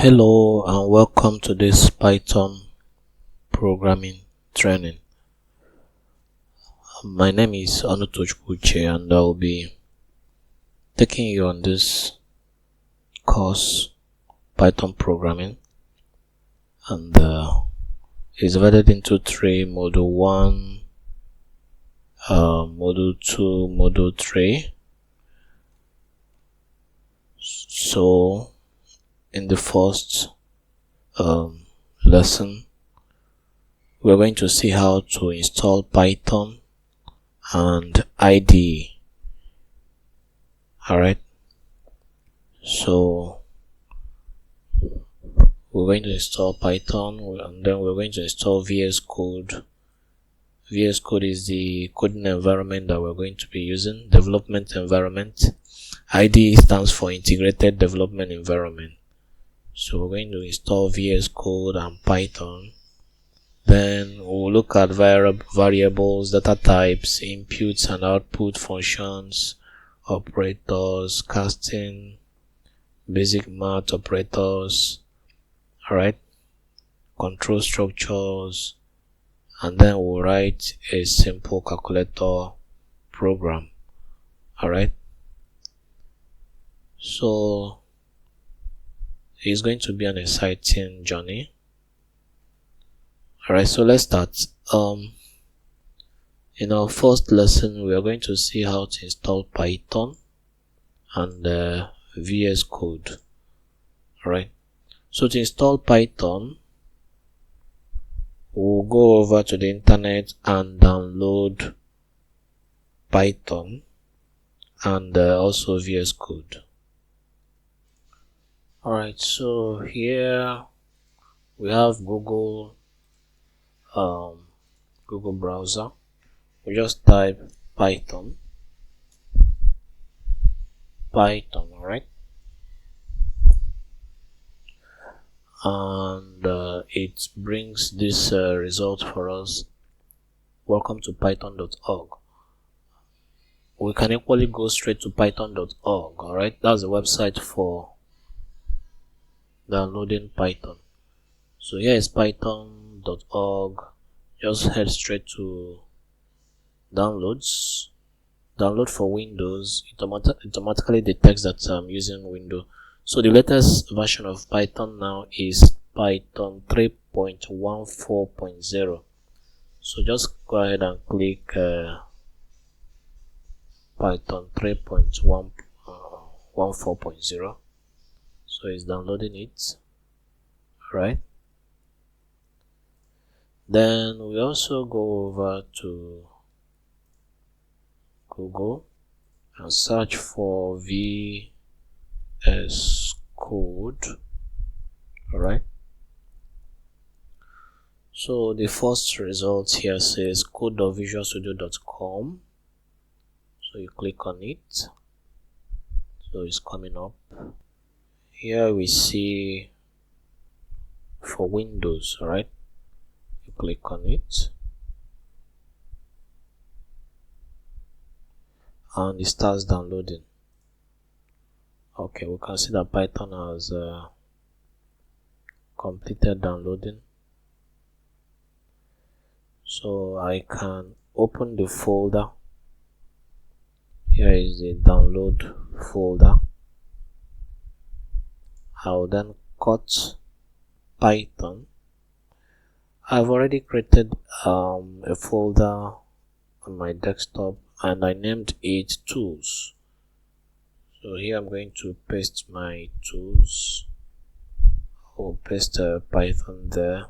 Hello and welcome to this Python programming training. My name is Anutochbuche and I'll be taking you on this course, Python programming, and it's divided into three: Module 1, Module 2, Module 3. So in the first lesson, we're going to see how to install Python and IDE. Alright, so we're going to install Python and then we're going to install vscode. vscode is the coding environment that we're going to be using, development environment. IDE stands for integrated development environment. So we're going to install vscode and Python. Then we'll look at variables, data types, inputs and output functions, operators, casting, basic math operators, alright, control structures, and then we'll write a simple calculator program. Alright, so it's going to be an exciting journey. Alright, so let's start. In our first lesson, we are going to see how to install Python and VS Code. Alright, so to install Python, we'll go over to the internet and download Python and also VS Code. Alright, so here we have Google browser. We just type Python, alright, and it brings this result for us. Welcome to python.org. We can equally go straight to python.org. alright, that's the website for downloading Python. So here is python.org. Just head straight to downloads. Download for Windows. It automatically detects that I'm using Windows. So the latest version of Python now is Python 3.14.0. so just go ahead and click Python 3.14.0. so it's downloading it. Alright, then we also go over to Google and search for VS Code. Alright, so the first result here says code.visualstudio.com. so you click on it, so it's coming up. Here we see for Windows. Alright, you click on it and it starts downloading. Okay, we can see that Python has completed downloading. So I can open the folder. Here is the download folder. I'll then cut Python. I've already created a folder on my desktop and I named it tools. So here I'm going to paste my tools. I'll paste Python there.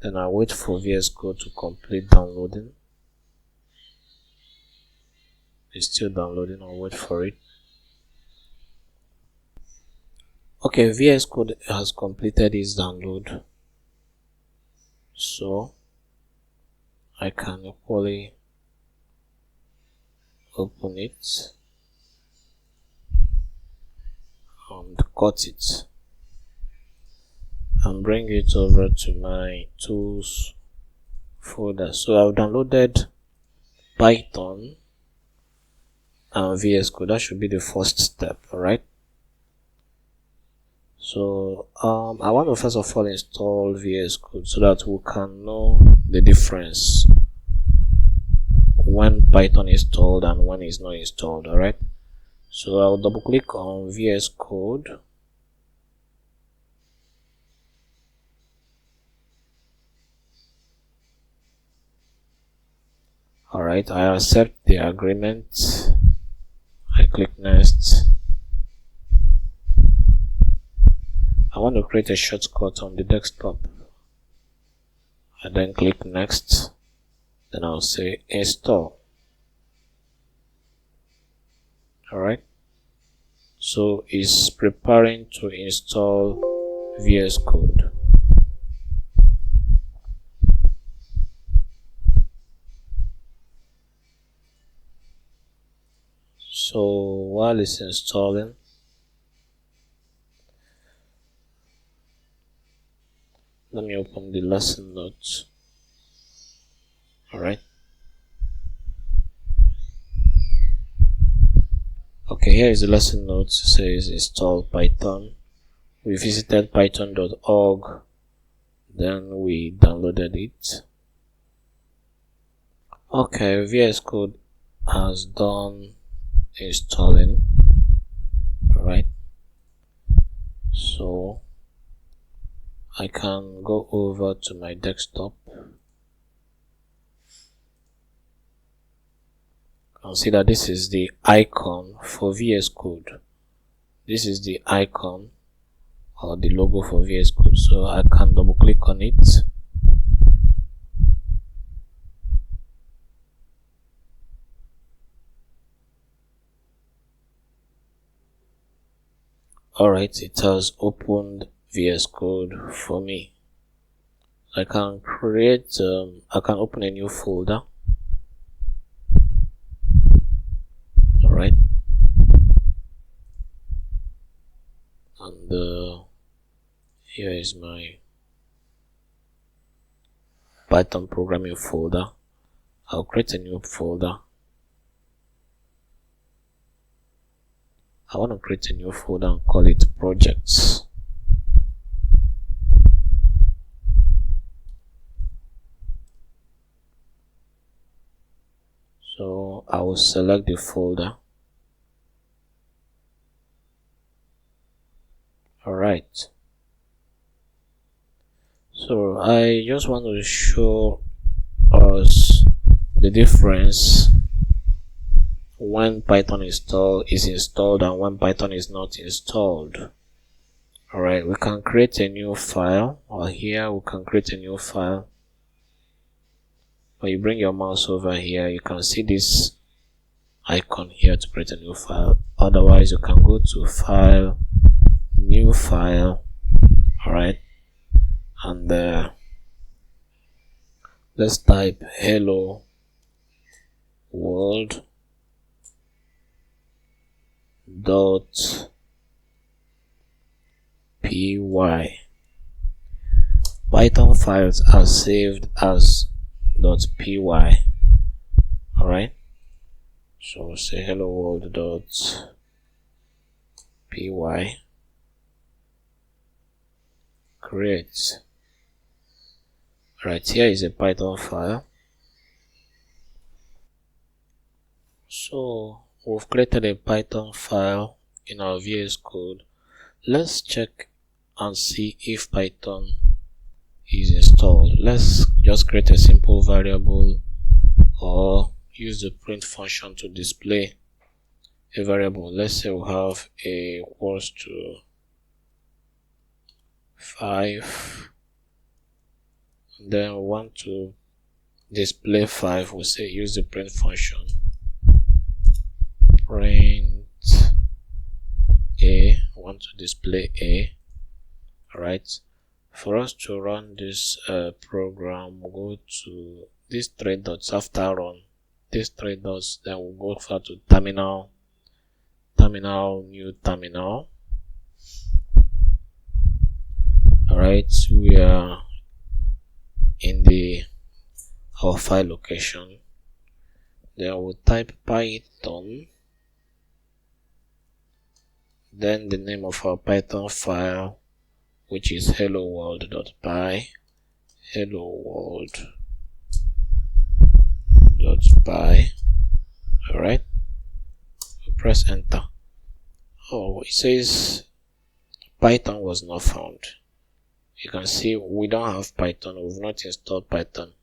Then I'll wait for VS Code to complete downloading. It's still downloading. I'll wait for it. Okay, VS Code has completed its download, so I can equally open it and cut it and bring it over to my tools folder. So I've downloaded Python and VS Code. That should be the first step. Alright, So I want to first of all install VS Code so that we can know the difference when Python is installed and when it's not installed. Alright, so I'll double click on VS Code. Alright, I accept the agreement. I click next. I want to create a shortcut on the desktop. I then click next. Then I'll say install. Alright, so it's preparing to install VS Code. So while it's installing, let me open the lesson notes. Alright, okay, here is the lesson notes. It says install Python. We visited python.org, then we downloaded it. Okay, VS Code has done installing. Alright, so I can go over to my desktop. See that this is the icon for VS Code. This is the icon or the logo for VS Code, so I can double click on it. Alright, it has opened VS Code for me. I can create I can open a new folder. Alright, and here is my Python programming folder. I'll create a new folder. I want to create a new folder and call it projects. So I will select the folder. Alright, so I just want to show us the difference when Python is installed and when Python is not installed. Alright, we can create a new file, or here we can create a new file. When you bring your mouse over here, you can see this icon here to create a new file. Otherwise, you can go to File, New File. Alright, and let's type hello world dot py. Python files are saved as .py. Alright, so we'll say hello world dot py. Create. Right, here is a Python file. So we've created a Python file in our VS Code. Let's check and see if Python is installed. Let's just create a simple variable or use the print function to display a variable. Let's say we have a equals to 5, then we want to display 5. We'll say use the print function print a. Want to display a. Alright, for us to run this program, we'll go to these 3 dots. After run these 3 dots, then we'll go over to terminal, new terminal. Alright, we are in our file location. Then we'll type Python, then the name of our Python file, which is hello world.py, hello world.py. All right, press enter. Oh, it says Python was not found. You can see we don't have Python. We've not installed Python,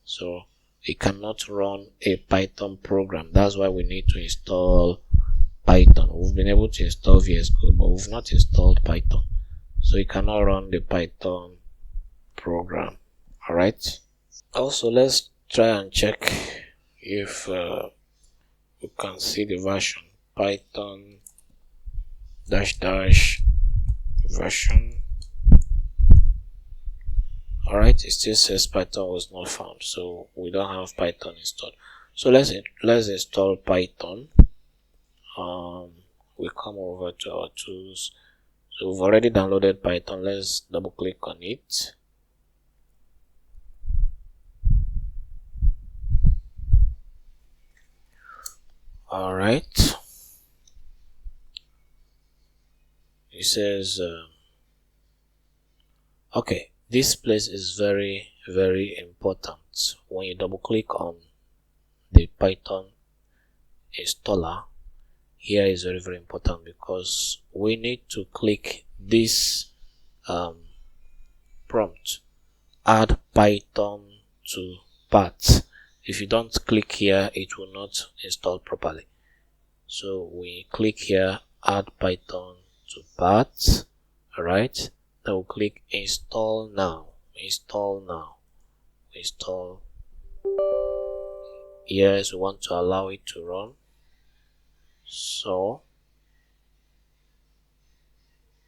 so we cannot run a Python program. That's why we need to install Python. We've been able to install VS Code, but we've not installed Python, so you cannot run the Python program. All right. Also, let's try and check if we can see the version Python -- version. All right, it still says Python was not found, so we don't have Python installed. So let's install Python. We come over to our tools. So we've already downloaded Python. Let's double click on it. All right. It says okay, this place is very important. When you double click on the Python installer, here is very important, because we need to click this prompt, add Python to path. If you don't click here, it will not install properly. So we click here, add Python to path. All right, then we'll click install now. Install. Yes, we want to allow it to run. So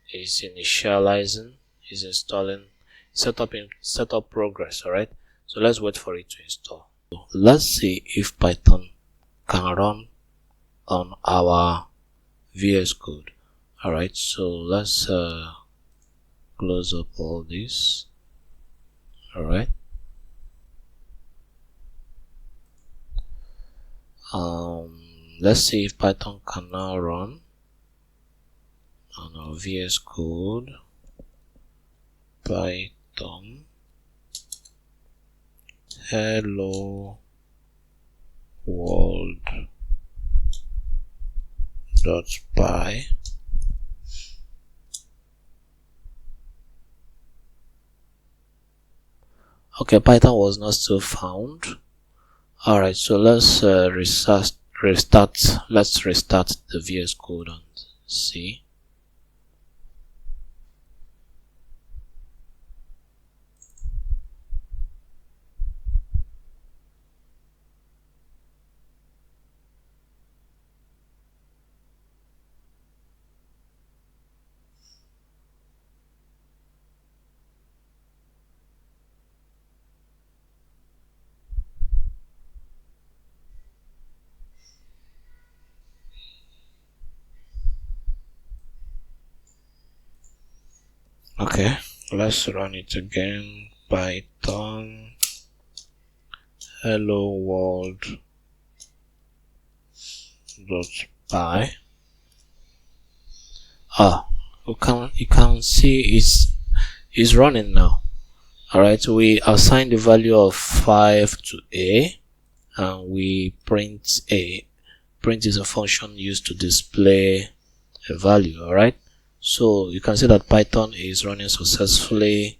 it's initializing, it's installing, setup progress. All right, so let's wait for it to install. Let's see if Python can run on our VS Code. All right, so let's close up all this. All right, let's see if Python can now run on our VS Code. Python hello world.py. Okay, Python was not still found. All right, so let's restart. Let's restart the VS Code and see. Okay, let's run it again. Python hello world.py. You can see it's running now. All right, we assign the value of 5 to a, and we print a. Print is a function used to display a value. All right, so you can see that Python is running successfully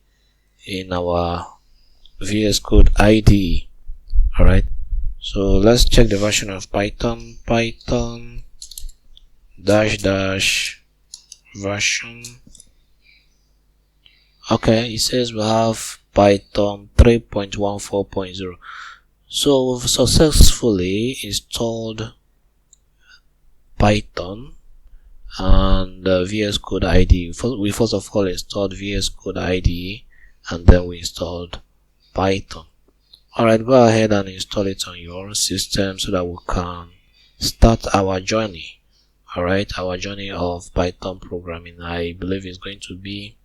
in our VS Code IDE. All right, so let's check the version of Python. Python -- version. Okay, it says we have Python 3.14.0. so we've successfully installed Python and VS Code IDE. We first of all installed VS Code IDE, and then we installed Python. Alright, go ahead and install it on your own system so that we can start our journey. Alright, our journey of Python programming. I believe it's going to be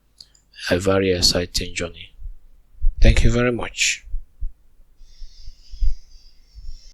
a very exciting journey. Thank you very much.